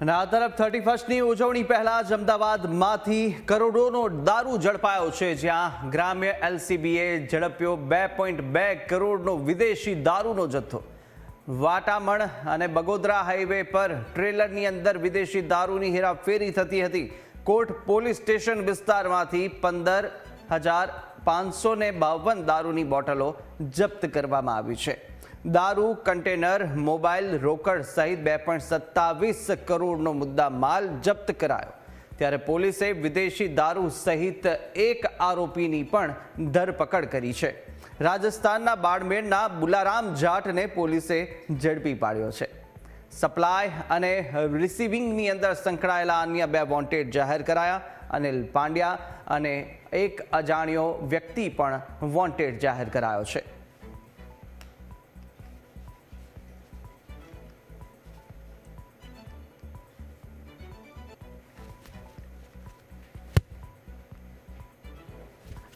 અને આ તરફ 31સ્ટની ઉજવણી પહેલા જ અમદાવાદમાંથી કરોડોનો દારૂ ઝડપાયો છે, જ્યાં ગ્રામ્ય એલસીબીએ ઝડપ્યો 2.2 કરોડનો વિદેશી દારૂનો જથ્થો। વાટામણ અને બગોદરા હાઈવે પર ટ્રેલરની અંદર વિદેશી દારૂની હેરાફેરી થતી હતી। કોટ પોલીસ સ્ટેશન વિસ્તારમાંથી 15,552 દારૂની બોટલો જપ્ત કરવામાં આવી છે। દારૂ, કન્ટેનર, મોબાઈલ, રોકડ સહિત 2.27 કરોડનો મુદ્દા માલ જપ્ત કરાયો। ત્યારે પોલીસે વિદેશી દારૂ સહિત એક આરોપીની પણ ધરપકડ કરી છે। રાજસ્થાનના બાડમેરના બુલારામ જાટને પોલીસે ઝડપી પાડ્યો છે। સપ્લાય અને રિસીવિંગની અંદર સંકળાયેલા અન્ય 2 વોન્ટેડ જાહેર કરાયા। અનિલ પાંડ્યા અને એક અજાણ્યો વ્યક્તિ પણ વોન્ટેડ જાહેર કરાયો છે।